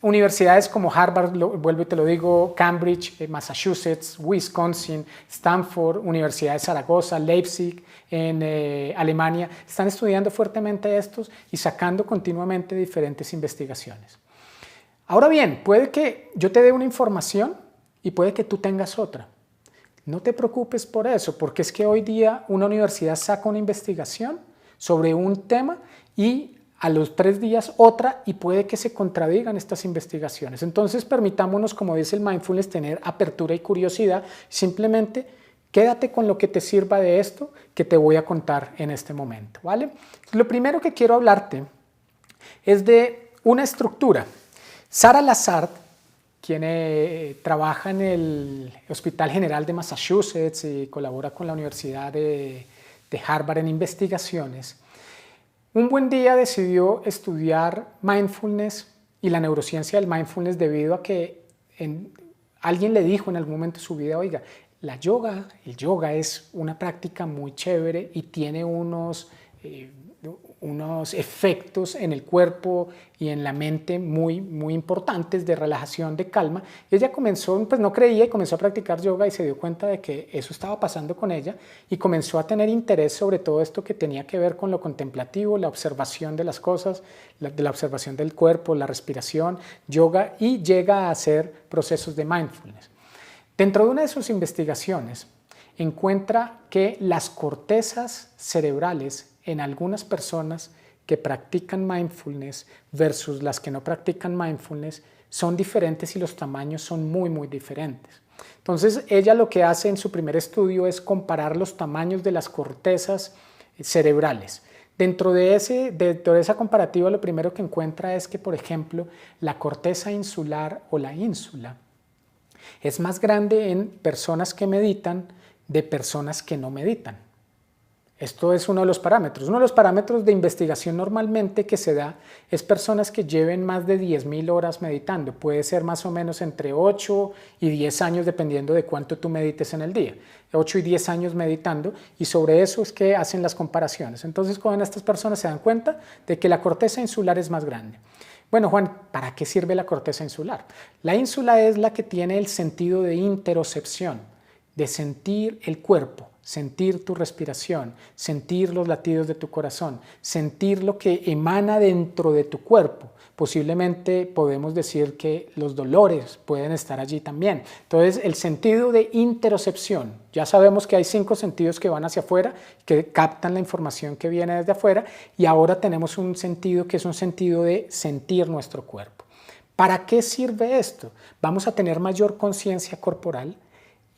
universidades como Harvard, vuelvo y te lo digo, Cambridge, Massachusetts, Wisconsin, Stanford, Universidad de Zaragoza, Leipzig, en Alemania, están estudiando fuertemente estos y sacando continuamente diferentes investigaciones. Ahora bien, puede que yo te dé una información y puede que tú tengas otra. No te preocupes por eso, porque es que hoy día una universidad saca una investigación sobre un tema y a los 3 días otra y puede que se contradigan estas investigaciones. Entonces permitámonos, como dice el mindfulness, tener apertura y curiosidad. Simplemente quédate con lo que te sirva de esto que te voy a contar en este momento, ¿vale? Lo primero que quiero hablarte es de una estructura. Sara Lazard, quien trabaja en el Hospital General de Massachusetts y colabora con la Universidad de Harvard en investigaciones, un buen día decidió estudiar mindfulness y la neurociencia del mindfulness debido a que alguien le dijo en algún momento de su vida, oiga, el yoga es una práctica muy chévere y tiene unos efectos en el cuerpo y en la mente muy importantes de relajación, de calma. Y ella comenzó, pues no creía y comenzó a practicar yoga y se dio cuenta de que eso estaba pasando con ella y comenzó a tener interés sobre todo esto que tenía que ver con lo contemplativo, la observación de las cosas, la observación del cuerpo, la respiración, yoga, y llega a hacer procesos de mindfulness. Dentro de una de sus investigaciones encuentra que las cortezas cerebrales en algunas personas que practican mindfulness versus las que no practican mindfulness son diferentes y los tamaños son muy diferentes. Entonces ella lo que hace en su primer estudio es comparar los tamaños de las cortezas cerebrales. Dentro de esa comparativa lo primero que encuentra es que, por ejemplo, la corteza insular o la ínsula es más grande en personas que meditan de personas que no meditan. Esto es uno de los parámetros. Uno de los parámetros de investigación normalmente que se da es personas que lleven más de 10.000 horas meditando. Puede ser más o menos entre 8 y 10 años dependiendo de cuánto tú medites en el día. 8 y 10 años meditando, y sobre eso es que hacen las comparaciones. Entonces, cuando estas personas se dan cuenta de que la corteza insular es más grande. Bueno, Juan, ¿para qué sirve la corteza insular? La ínsula es la que tiene el sentido de interocepción, de sentir el cuerpo, sentir tu respiración, sentir los latidos de tu corazón, sentir lo que emana dentro de tu cuerpo. Posiblemente podemos decir que los dolores pueden estar allí también. Entonces, el sentido de interocepción. Ya sabemos que hay 5 sentidos que van hacia afuera, que captan la información que viene desde afuera, y ahora tenemos un sentido que es un sentido de sentir nuestro cuerpo. ¿Para qué sirve esto? Vamos a tener mayor conciencia corporal.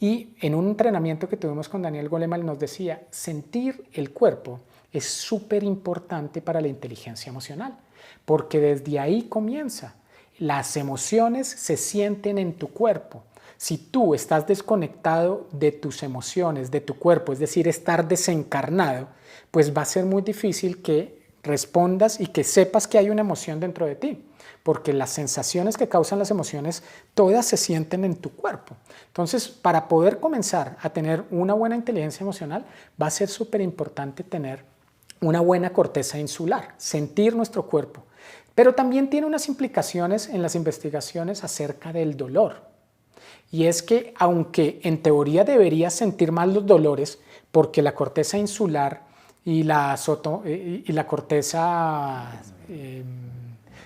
Y en un entrenamiento que tuvimos con Daniel Goleman nos decía, sentir el cuerpo es súper importante para la inteligencia emocional, porque desde ahí comienza. Las emociones se sienten en tu cuerpo. Si tú estás desconectado de tus emociones, de tu cuerpo, es decir, estar desencarnado, pues va a ser muy difícil que respondas y que sepas que hay una emoción dentro de ti, porque las sensaciones que causan las emociones todas se sienten en tu cuerpo. Entonces, para poder comenzar a tener una buena inteligencia emocional, va a ser súper importante tener una buena corteza insular, sentir nuestro cuerpo. Pero también tiene unas implicaciones en las investigaciones acerca del dolor. Y es que, aunque en teoría deberías sentir más los dolores, porque la corteza insular y la corteza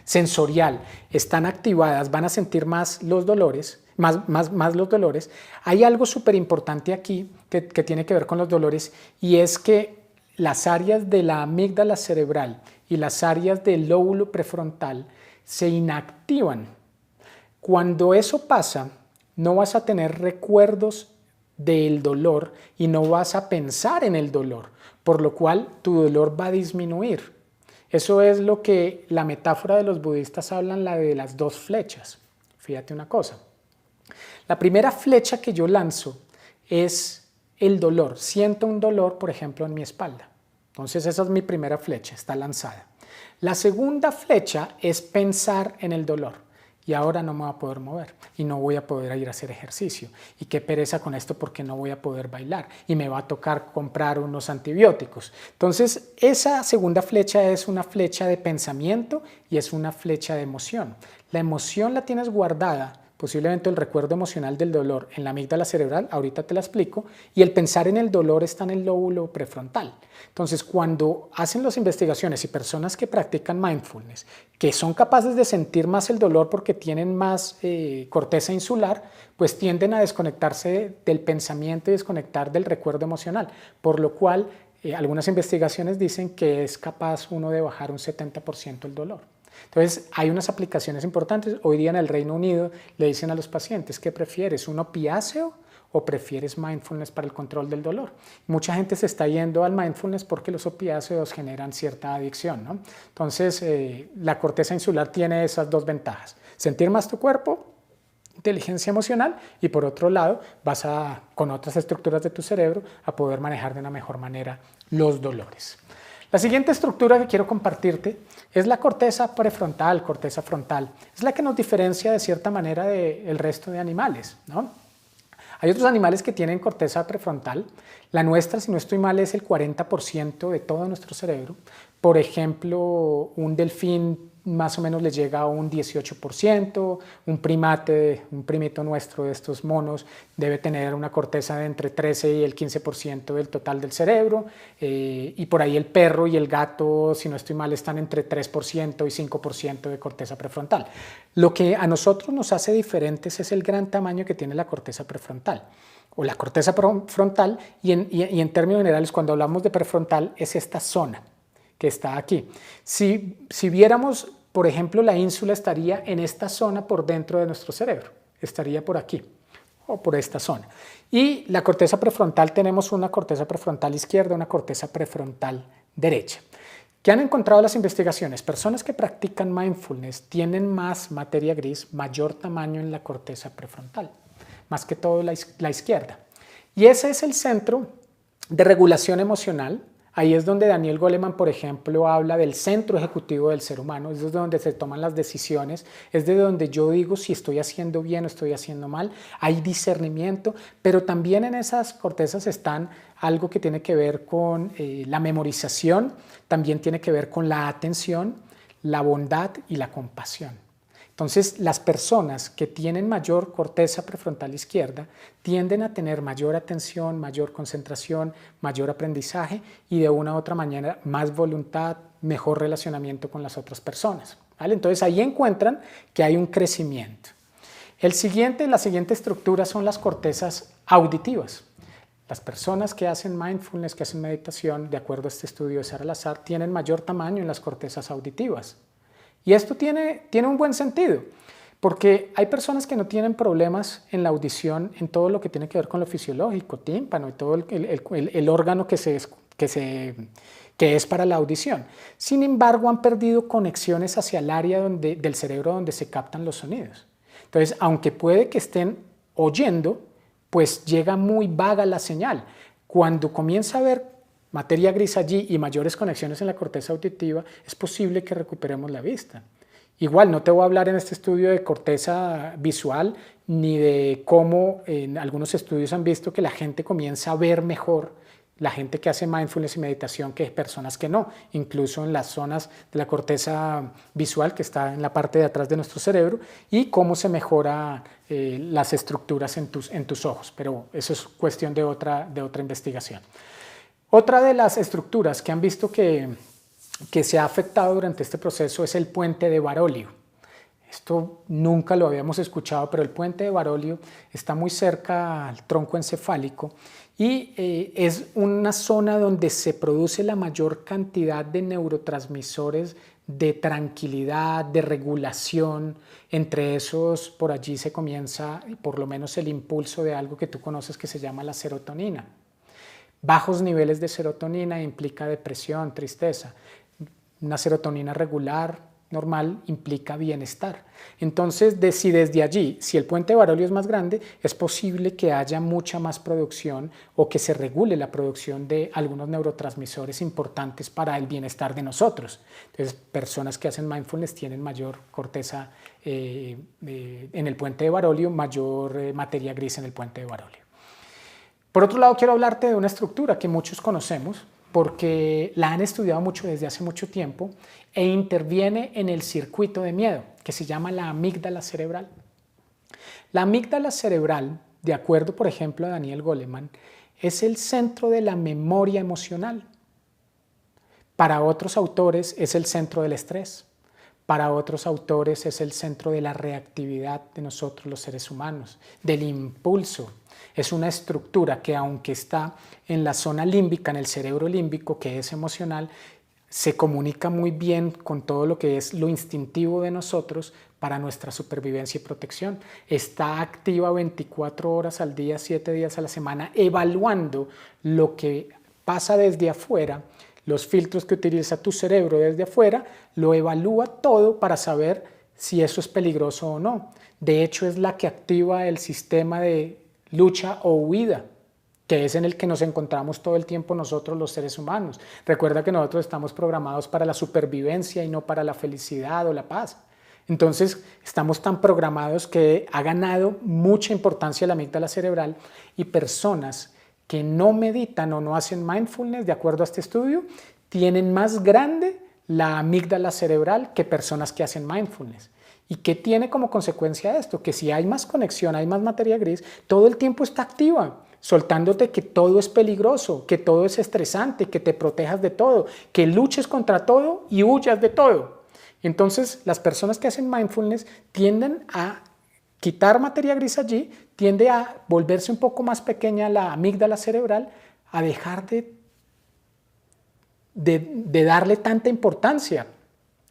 sensorial están activadas, van a sentir más los dolores, más los dolores. Hay algo súper importante aquí que tiene que ver con los dolores, y es que las áreas de la amígdala cerebral y las áreas del lóbulo prefrontal se inactivan. Cuando eso pasa, no vas a tener recuerdos del dolor y no vas a pensar en el dolor, por lo cual tu dolor va a disminuir. Eso es lo que la metáfora de los budistas hablan, la de las 2 flechas. Fíjate una cosa. La primera flecha que yo lanzo es el dolor. Siento un dolor, por ejemplo, en mi espalda. Entonces esa es mi primera flecha, está lanzada. La segunda flecha es pensar en el dolor. y ahora no me voy a poder mover y no voy a poder ir a hacer ejercicio. Y qué pereza con esto porque no voy a poder bailar y me va a tocar comprar unos antibióticos. Entonces, esa segunda flecha es una flecha de pensamiento y es una flecha de emoción. La emoción la tienes guardada, posiblemente el recuerdo emocional del dolor en la amígdala cerebral, ahorita te la explico, y el pensar en el dolor está en el lóbulo prefrontal. Entonces, cuando hacen las investigaciones y personas que practican mindfulness, que son capaces de sentir más el dolor porque tienen más corteza insular, pues tienden a desconectarse del pensamiento y desconectar del recuerdo emocional, por lo cual algunas investigaciones dicen que es capaz uno de bajar un 70% el dolor. Entonces, hay unas aplicaciones importantes. Hoy día en el Reino Unido le dicen a los pacientes, ¿qué prefieres? ¿Un opiáceo o prefieres mindfulness para el control del dolor? Mucha gente se está yendo al mindfulness porque los opiáceos generan cierta adicción, ¿no? Entonces, la corteza insular tiene esas dos ventajas. Sentir más tu cuerpo, inteligencia emocional, y por otro lado, vas con otras estructuras de tu cerebro a poder manejar de una mejor manera los dolores. La siguiente estructura que quiero compartirte es la corteza prefrontal, corteza frontal. Es la que nos diferencia de cierta manera del resto de animales, ¿no? Hay otros animales que tienen corteza prefrontal. La nuestra, si no estoy mal, es el 40% de todo nuestro cerebro. Por ejemplo, un delfín más o menos le llega a un 18%, un primate, un primito nuestro de estos monos, debe tener una corteza de entre 13 y el 15% del total del cerebro, y por ahí el perro y el gato, si no estoy mal, están entre 3% y 5% de corteza prefrontal. Lo que a nosotros nos hace diferentes es el gran tamaño que tiene la corteza prefrontal o la corteza frontal, y en términos generales, cuando hablamos de prefrontal, es esta zona que está aquí. Si viéramos, por ejemplo, la ínsula estaría en esta zona por dentro de nuestro cerebro, estaría por aquí o por esta zona. Y la corteza prefrontal, tenemos una corteza prefrontal izquierda, una corteza prefrontal derecha. ¿Qué han encontrado las investigaciones? Personas que practican mindfulness tienen más materia gris, mayor tamaño en la corteza prefrontal, más que todo la izquierda. Y ese es el centro de regulación emocional. Ahí es donde Daniel Goleman, por ejemplo, habla del centro ejecutivo del ser humano, es donde se toman las decisiones, es de donde yo digo si estoy haciendo bien o estoy haciendo mal, hay discernimiento, pero también en esas cortezas están algo que tiene que ver con la memorización, también tiene que ver con la atención, la bondad y la compasión. Entonces, las personas que tienen mayor corteza prefrontal izquierda tienden a tener mayor atención, mayor concentración, mayor aprendizaje y de una u otra manera más voluntad, mejor relacionamiento con las otras personas, ¿vale? Entonces, ahí encuentran que hay un crecimiento. La siguiente estructura son las cortezas auditivas. Las personas que hacen mindfulness, que hacen meditación, de acuerdo a este estudio de Sara Lazar, tienen mayor tamaño en las cortezas auditivas. Y esto tiene un buen sentido, porque hay personas que no tienen problemas en la audición en todo lo que tiene que ver con lo fisiológico, tímpano y todo el órgano que es para la audición. Sin embargo, han perdido conexiones hacia el área del cerebro donde se captan los sonidos. Entonces, aunque puede que estén oyendo, pues llega muy vaga la señal. Cuando comienza a haber materia gris allí y mayores conexiones en la corteza auditiva, es posible que recuperemos la vista. Igual, no te voy a hablar en este estudio de corteza visual, ni de cómo en algunos estudios han visto que la gente comienza a ver mejor, la gente que hace mindfulness y meditación, que personas que no, incluso en las zonas de la corteza visual que está en la parte de atrás de nuestro cerebro, y cómo se mejora las estructuras en tus ojos, pero eso es cuestión de otra investigación. Otra de las estructuras que han visto que se ha afectado durante este proceso es el puente de Barolio. Esto nunca lo habíamos escuchado, pero el puente de Barolio está muy cerca al tronco encefálico y es una zona donde se produce la mayor cantidad de neurotransmisores de tranquilidad, de regulación. Entre esos, por allí se comienza por lo menos el impulso de algo que tú conoces que se llama la serotonina. Bajos niveles de serotonina implica depresión, tristeza. Una serotonina regular normal implica bienestar. Entonces, si desde allí, si el puente de Varolio es más grande, es posible que haya mucha más producción o que se regule la producción de algunos neurotransmisores importantes para el bienestar de nosotros. Entonces, personas que hacen mindfulness tienen mayor corteza en el puente de Varolio, mayor materia gris en el puente de Varolio. Por otro lado, quiero hablarte de una estructura que muchos conocemos, porque la han estudiado mucho desde hace mucho tiempo e interviene en el circuito de miedo, que se llama la amígdala cerebral. La amígdala cerebral, de acuerdo por ejemplo a Daniel Goleman, es el centro de la memoria emocional. Para otros autores es el centro del estrés. Para otros autores es el centro de la reactividad de nosotros los seres humanos, del impulso. Es una estructura que, aunque está en la zona límbica, en el cerebro límbico, que es emocional, se comunica muy bien con todo lo que es lo instintivo de nosotros para nuestra supervivencia y protección. Está activa 24 horas al día, 7 días a la semana, evaluando lo que pasa desde afuera, los filtros que utiliza tu cerebro desde afuera, lo evalúa todo para saber si eso es peligroso o no. De hecho, es la que activa el sistema de lucha o huida, que es en el que nos encontramos todo el tiempo nosotros los seres humanos. Recuerda que nosotros estamos programados para la supervivencia y no para la felicidad o la paz. Entonces, estamos tan programados que ha ganado mucha importancia la amígdala cerebral, y personas que no meditan o no hacen mindfulness, de acuerdo a este estudio, tienen más grande la amígdala cerebral que personas que hacen mindfulness. ¿Y qué tiene como consecuencia esto? Que si hay más conexión, hay más materia gris, todo el tiempo está activa, soltándote que todo es peligroso, que todo es estresante, que te protejas de todo, que luches contra todo y huyas de todo. Entonces, las personas que hacen mindfulness tienden a quitar materia gris allí, tiende a volverse un poco más pequeña la amígdala cerebral, a dejar de darle tanta importancia.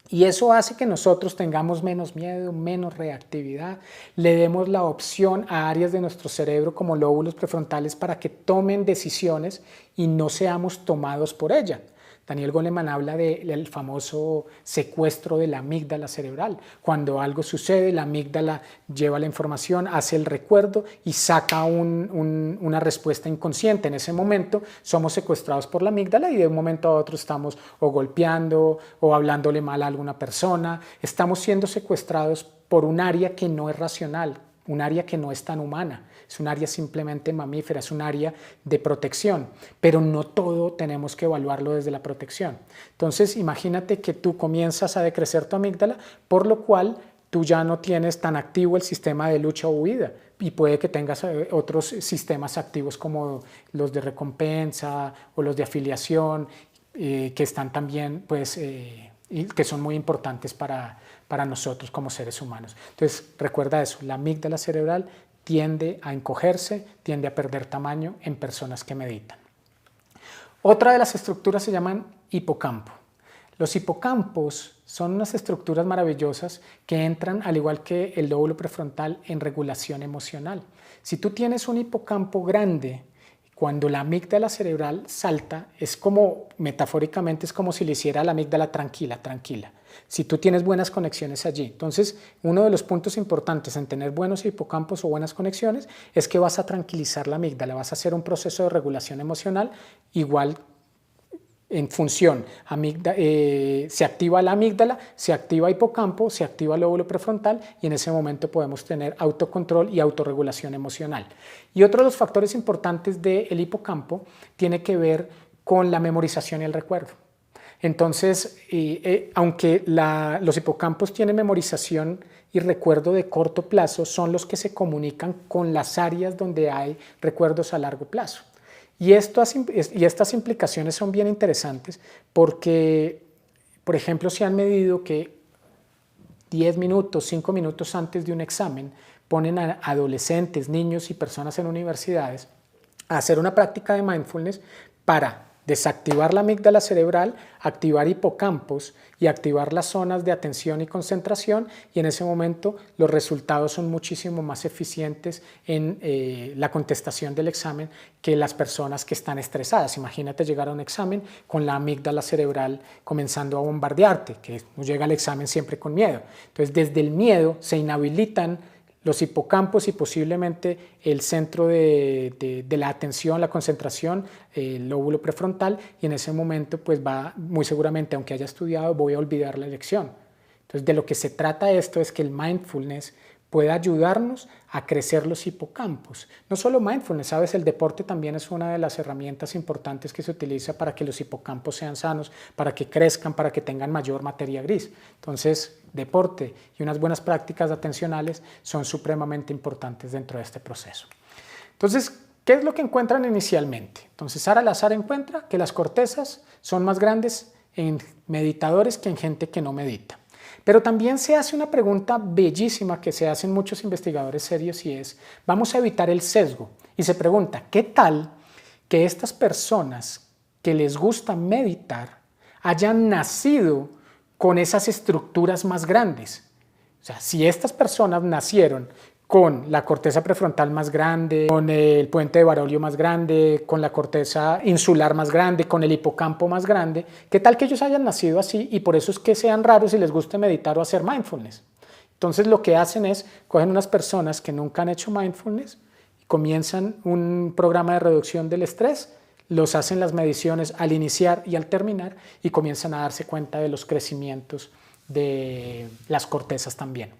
Y eso hace que nosotros tengamos menos miedo, menos reactividad, le demos la opción a áreas de nuestro cerebro como lóbulos prefrontales para que tomen decisiones y no seamos tomados por ella. Daniel Goleman habla del famoso secuestro de la amígdala cerebral. Cuando algo sucede, la amígdala lleva la información, hace el recuerdo y saca una respuesta inconsciente. En ese momento somos secuestrados por la amígdala y de un momento a otro estamos o golpeando o hablándole mal a alguna persona. Estamos siendo secuestrados por un área que no es racional, un área que no es tan humana. Es un área simplemente mamífera, es un área de protección, pero no todo tenemos que evaluarlo desde la protección. Entonces, imagínate que tú comienzas a decrecer tu amígdala, por lo cual tú ya no tienes tan activo el sistema de lucha o huida, y puede que tengas otros sistemas activos como los de recompensa o los de afiliación, que están también, pues, y que son muy importantes para nosotros como seres humanos. Entonces, recuerda eso, la amígdala cerebral tiende a encogerse, tiende a perder tamaño en personas que meditan. Otra de las estructuras se llaman hipocampo. Los hipocampos son unas estructuras maravillosas que entran, al igual que el lóbulo prefrontal, en regulación emocional. Si tú tienes un hipocampo grande, cuando la amígdala cerebral salta, es como, metafóricamente, es como si le hiciera a la amígdala tranquila, tranquila. Si tú tienes buenas conexiones allí. Entonces, uno de los puntos importantes en tener buenos hipocampos o buenas conexiones es que vas a tranquilizar la amígdala, vas a hacer un proceso de regulación emocional igual en función. Se activa la amígdala, se activa hipocampo, se activa el lóbulo prefrontal y en ese momento podemos tener autocontrol y autorregulación emocional. Y otro de los factores importantes del hipocampo tiene que ver con la memorización y el recuerdo. Entonces, aunque los hipocampos tienen memorización y recuerdo de corto plazo, son los que se comunican con las áreas donde hay recuerdos a largo plazo. Y estas implicaciones son bien interesantes porque, por ejemplo, se han medido que 10 minutos, 5 minutos antes de un examen, ponen a adolescentes, niños y personas en universidades a hacer una práctica de mindfulness para desactivar la amígdala cerebral, activar hipocampos y activar las zonas de atención y concentración, y en ese momento los resultados son muchísimo más eficientes en la contestación del examen que las personas que están estresadas. Imagínate llegar a un examen con la amígdala cerebral comenzando a bombardearte, que llega al examen siempre con miedo. Entonces, desde el miedo se inhabilitan los hipocampos y posiblemente el centro de la atención, la concentración, el lóbulo prefrontal, y en ese momento pues va muy seguramente, aunque haya estudiado, voy a olvidar la lección. Entonces, de lo que se trata esto es que el mindfulness pueda ayudarnos a crecer los hipocampos. No solo mindfulness, sabes, el deporte también es una de las herramientas importantes que se utiliza para que los hipocampos sean sanos, para que crezcan, para que tengan mayor materia gris. Entonces, deporte y unas buenas prácticas atencionales son supremamente importantes dentro de este proceso. Entonces, ¿qué es lo que encuentran inicialmente? Entonces, Sara Lazar encuentra que las cortezas son más grandes en meditadores que en gente que no medita. Pero también se hace una pregunta bellísima que se hacen muchos investigadores serios, y es, vamos a evitar el sesgo. Y se pregunta, ¿qué tal que estas personas que les gusta meditar hayan nacido con esas estructuras más grandes? O sea, si estas personas nacieron con la corteza prefrontal más grande, con el puente de Barolio más grande, con la corteza insular más grande, con el hipocampo más grande, ¿qué tal que ellos hayan nacido así y por eso es que sean raros y les guste meditar o hacer mindfulness? Entonces lo que hacen es, cogen unas personas que nunca han hecho mindfulness y comienzan un programa de reducción del estrés, los hacen las mediciones al iniciar y al terminar y comienzan a darse cuenta de los crecimientos de las cortezas también.